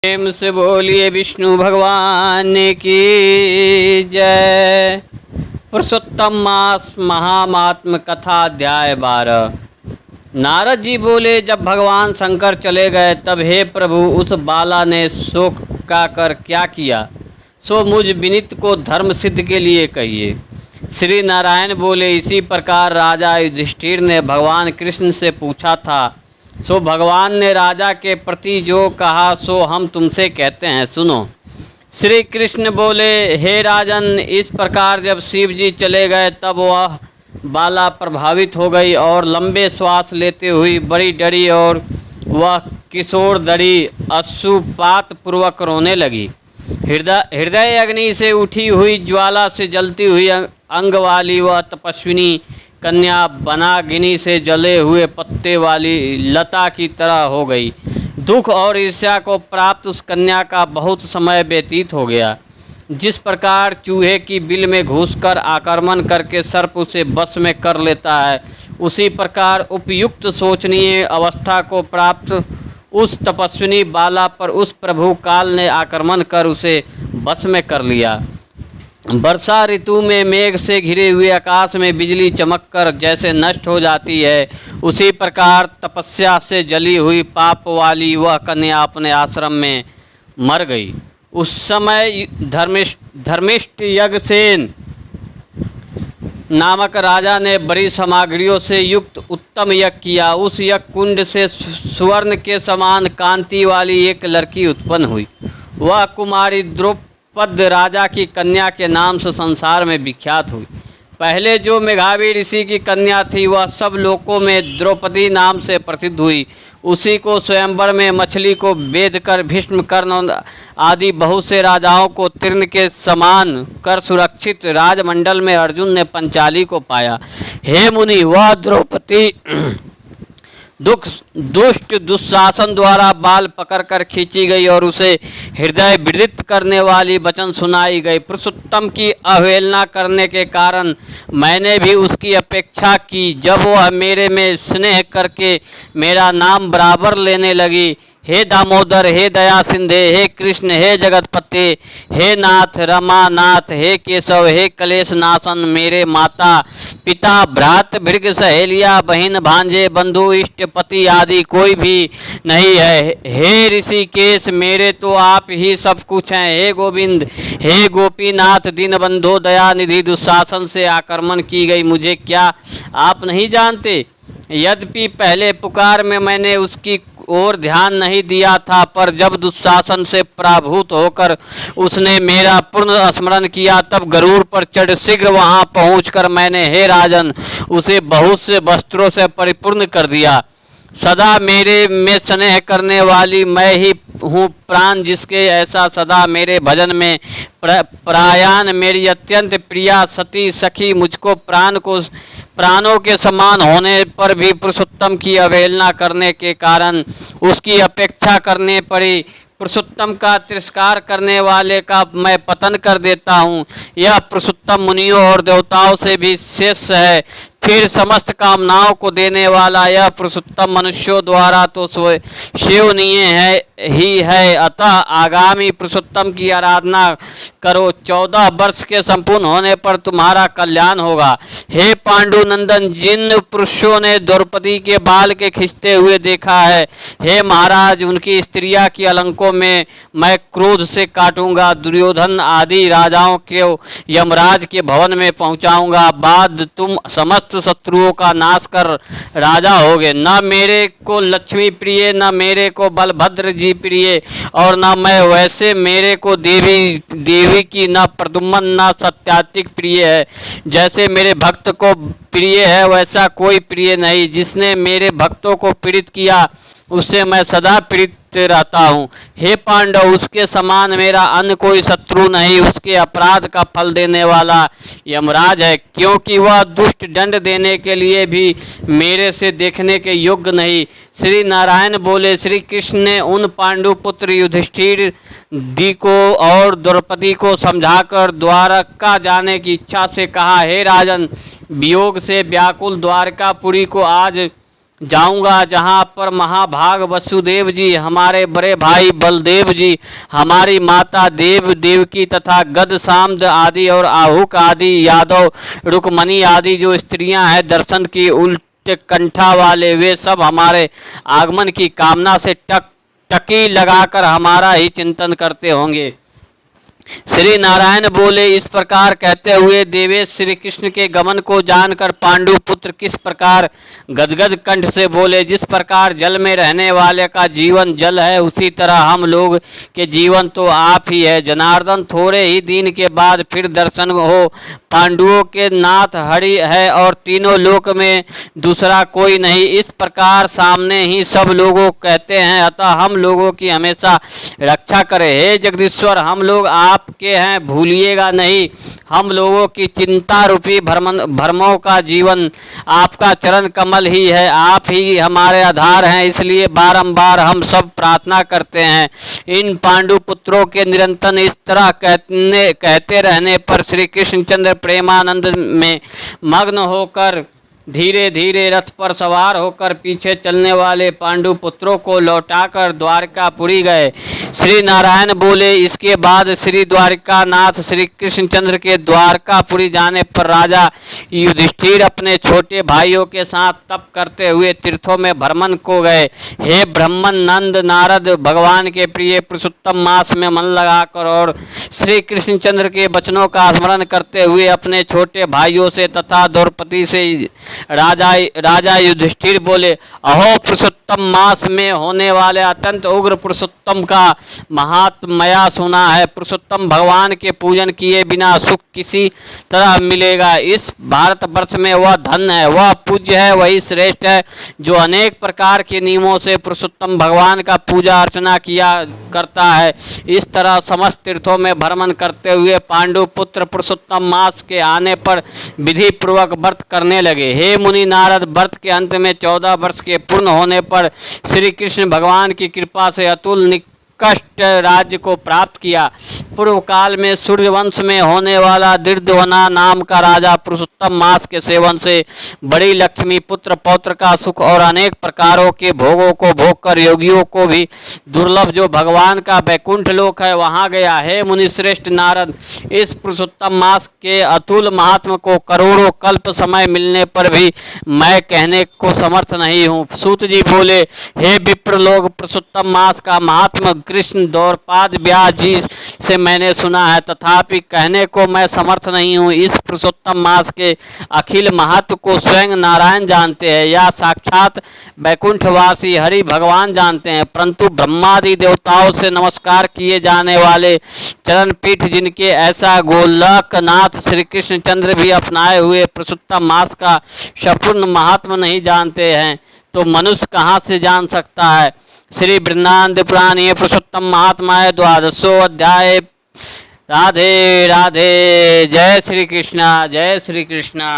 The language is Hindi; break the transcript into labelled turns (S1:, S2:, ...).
S1: प्रेम से बोलिए विष्णु भगवान की जय। पुरुषोत्तम मास महात्म कथा अध्याय 12। नारद जी बोले, जब भगवान शंकर चले गए तब हे प्रभु, उस बाला ने शोक का कर क्या किया, सो मुझ विनीत को धर्म सिद्ध के लिए कहिए। श्री नारायण बोले, इसी प्रकार राजा युधिष्ठिर ने भगवान कृष्ण से पूछा था, सो भगवान ने राजा के प्रति जो कहा सो हम तुमसे कहते हैं, सुनो। श्री कृष्ण बोले, हे राजन, इस प्रकार जब शिव जी चले गए तब वह बाला प्रभावित हो गई और लंबे श्वास लेते हुई बड़ी डरी और वह किशोर दड़ी अश्रुपात पूर्वक रोने लगी। हृदय अग्नि से उठी हुई ज्वाला से जलती हुई अंग वाली वह तपस्विनी कन्या बनागिनी से जले हुए पत्ते वाली लता की तरह हो गई। दुख और ईर्ष्या को प्राप्त उस कन्या का बहुत समय व्यतीत हो गया। जिस प्रकार चूहे की बिल में घुसकर आक्रमण करके सर्प उसे बस में कर लेता है, उसी प्रकार उपयुक्त सोचनीय अवस्था को प्राप्त उस तपस्विनी बाला पर उस प्रभु काल ने आक्रमण कर उसे बस में कर लिया। वर्षा ऋतु में मेघ से घिरे हुए आकाश में बिजली चमककर जैसे नष्ट हो जाती है, उसी प्रकार तपस्या से जली हुई पाप वाली वह कन्या अपने आश्रम में मर गई। उस समय धर्मिष्ठ यज्ञसेन नामक राजा ने बड़ी सामग्रियों से युक्त उत्तम यज्ञ किया। उस यज्ञ कुंड से सुवर्ण के समान कांति वाली एक लड़की उत्पन्न हुई। वह कुमारी द्रौपद राजा की कन्या के नाम से संसार में विख्यात हुई। पहले जो मेघावी ऋषि की कन्या थी वह सब लोकों में द्रौपदी नाम से प्रसिद्ध हुई। उसी को स्वयंवर में मछली को बेध कर भीष्म, कर्ण आदि बहुत से राजाओं को तीर्ण के समान कर सुरक्षित राजमंडल में अर्जुन ने पंचाली को पाया। हे मुनि, वह द्रौपदी दुष्ट दुशासन द्वारा बाल पकड़कर खींची गई और उसे हृदय विदित करने वाली वचन सुनाई गई। पुरुषोत्तम की अवहेलना करने के कारण मैंने भी उसकी अपेक्षा की। जब वह मेरे में स्नेह करके मेरा नाम बराबर लेने लगी, हे दामोदर, हे दया सिंधे, हे कृष्ण, हे जगतपते, हे नाथ रमानाथ, हे केशव, हे कलेश नाशन, मेरे माता पिता भ्रात भृग सहेलिया बहन भांजे बंधु इष्ट पति आदि कोई भी नहीं है। हे ऋषिकेश, मेरे तो आप ही सब कुछ हैं। हे गोविंद, हे गोपीनाथ, दीनबंधो दयानिधि, दुशासन से आक्रमण की गई मुझे क्या आप नहीं जानते? यद्यपि पहले पुकार में मैंने उसकी और ध्यान नहीं दिया था, पर जब दुशासन से पराभूत होकर उसने मेरा पूर्ण स्मरण किया तब गरुड़ पर चढ़ शीघ्र वहां पहुंचकर मैंने, हे राजन, उसे बहुत से वस्त्रों से परिपूर्ण कर दिया। सदा मेरे में स्नेह करने वाली मैं ही हूँ प्राण जिसके, ऐसा सदा मेरे भजन में प्रयाण मेरी अत्यंत प्रिया सती सखी मुझको प्राणों के समान होने पर भी पुरुषोत्तम की अवहेलना करने के कारण उसकी अपेक्षा करने पड़ी। पुरुषोत्तम का तिरस्कार करने वाले का मैं पतन कर देता हूँ। यह पुरुषोत्तम मुनियों और देवताओं से भी श्रेष्ठ है। फिर समस्त कामनाओं को देने वाला यह पुरुषोत्तम मनुष्यों द्वारा तो सेवनीय ही है। अतः आगामी पुरुषोत्तम की आराधना करो। 14 वर्ष के संपूर्ण होने पर तुम्हारा कल्याण होगा। हे पांडु नंदन, जिन पुरुषों ने द्रौपदी के बाल के खींचते हुए देखा है, हे महाराज, उनकी स्त्रियां की अलंकों में मैं क्रोध से काटूंगा। दुर्योधन आदि राजाओं के यमराज के भवन में पहुंचाऊंगा। बाद तुम समस्त शत्रुओं का नाश कर राजा होगे। न मेरे को लक्ष्मी प्रिय, न मेरे को बलभद्र जी प्रिय, और न मैं वैसे मेरे को देवी की न प्रद्युम्न न सत्यातिक प्रिय है। जैसे मेरे भक्त को प्रिय है वैसा कोई प्रिय नहीं। जिसने मेरे भक्तों को पीड़ित किया उससे मैं सदा पीड़ित रहता हूँ। हे पांडव, उसके समान मेरा अन्य कोई शत्रु नहीं। उसके अपराध का फल देने वाला यमराज है, क्योंकि वह दुष्ट दंड देने के लिए भी मेरे से देखने के योग्य नहीं। श्री नारायण बोले, श्री कृष्ण ने उन पांडु पुत्र युधिष्ठिर दी को और द्रौपदी को समझाकर द्वारका जाने की इच्छा से कहा, हे राजन, वियोग से व्याकुल द्वारकापुरी को आज जाऊंगा जहां पर महाभाग वसुदेव जी, हमारे बड़े भाई बलदेव जी, हमारी माता देव देवकी तथा गद सामद आदि और आहुक आदि यादव रुक्मणी आदि जो स्त्रियां हैं दर्शन की उल्टे कंठा वाले, वे सब हमारे आगमन की कामना से टकी लगाकर हमारा ही चिंतन करते होंगे। श्री नारायण बोले, इस प्रकार कहते हुए देवेश श्री कृष्ण के गमन को जानकर पांडु पुत्र किस प्रकार गदगद कंठ से बोले, जिस प्रकार जल में रहने वाले का जीवन जल है, उसी तरह हम लोग के जीवन तो आप ही है जनार्दन। थोड़े ही दिन के बाद फिर दर्शन हो। पांडुओं के नाथ हरि है और तीनों लोक में दूसरा कोई नहीं। इस प्रकार सामने ही सब लोगों कहते हैं, अतः हम लोगों की हमेशा रक्षा करे। हे जगदीश्वर, हम लोग आपके हैं, भूलिएगा नहीं। हम लोगों की चिंता रूपी भ्रमों का जीवन आपका चरण कमल ही है, आप ही हमारे आधार हैं, इसलिए बारंबार हम सब प्रार्थना करते हैं। इन पांडु पुत्रों के निरंतर इस तरह कहते रहने पर श्री कृष्णचंद्र प्रेमानंद में मग्न होकर धीरे धीरे रथ पर सवार होकर पीछे चलने वाले पांडु पुत्रों को लौटाकर द्वारकापुरी गए। श्री नारायण बोले, इसके बाद श्री द्वारिकानाथ श्री कृष्णचंद्र के द्वारकापुरी जाने पर राजा युधिष्ठिर अपने छोटे भाइयों के साथ तप करते हुए तीर्थों में भ्रमण को गए। हे ब्रह्मन नंद नारद, भगवान के प्रिय पुरुषोत्तम मास में मन लगाकर और श्री कृष्णचंद्र के वचनों का स्मरण करते हुए अपने छोटे भाइयों से तथा द्रौपदी से राजा युधिष्ठिर बोले, अहो पुरुषोत्तम मास में होने वाले अत्यंत उग्र पुरुषोत्तम का महात्म्य सुना है। पुरुषोत्तम भगवान के पूजन किए बिना सुख किसी तरह मिलेगा। इस भारतवर्ष में वह धन है, वह पूज्य है, वही श्रेष्ठ है जो अनेक प्रकार के नियमों से पुरुषोत्तम भगवान का पूजा अर्चना किया करता है। इस तरह समस्त तीर्थों में भ्रमण करते हुए पांडु पुत्र पुरुषोत्तम मास के आने पर विधि पूर्वक व्रत करने लगे। हे मुनि नारद, व्रत के अंत में 14 वर्ष के पूर्ण होने पर श्री कृष्ण भगवान की कृपा से अतुल कष्ट राज्य को प्राप्त किया। पूर्व काल में सूर्यवंश में होने वाला दीर्घवना नाम का राजा पुरुषोत्तम मास के सेवन से बड़ी लक्ष्मी पुत्र पौत्र का सुख और अनेक प्रकारों के भोगों को भोग कर योगियों को भी दुर्लभ जो भगवान का वैकुंठ लोक है वहां गया। हे मुनि श्रेष्ठ नारद, इस पुरुषोत्तम मास के अतुल महात्म को करोड़ों कल्प समय मिलने पर भी मैं कहने को समर्थ नहीं हूँ। सूत जी बोले, हे विप्र लोग, पुरुषोत्तम मास का महात्म कृष्ण द्वारपाद व्यास जी से मैंने सुना है, तथापि कहने को मैं समर्थ नहीं हूँ। इस पुरुषोत्तम मास के अखिल महत्व को स्वयं नारायण जानते हैं या साक्षात वैकुंठवासी हरि भगवान जानते हैं, परंतु ब्रह्मादि देवताओं से नमस्कार किए जाने वाले चरण पीठ जिनके ऐसा गोलकनाथ श्री कृष्णचंद्र भी अपनाए हुए पुरुषोत्तम मास का संपूर्ण महात्मा नहीं जानते हैं, तो मनुष्य कहाँ से जान सकता है। श्री वृंदावन पुराण ये पुरुषोत्तम महात्मा है 12वां अध्याय। राधे राधे। जय श्री कृष्णा, जय श्री कृष्णा।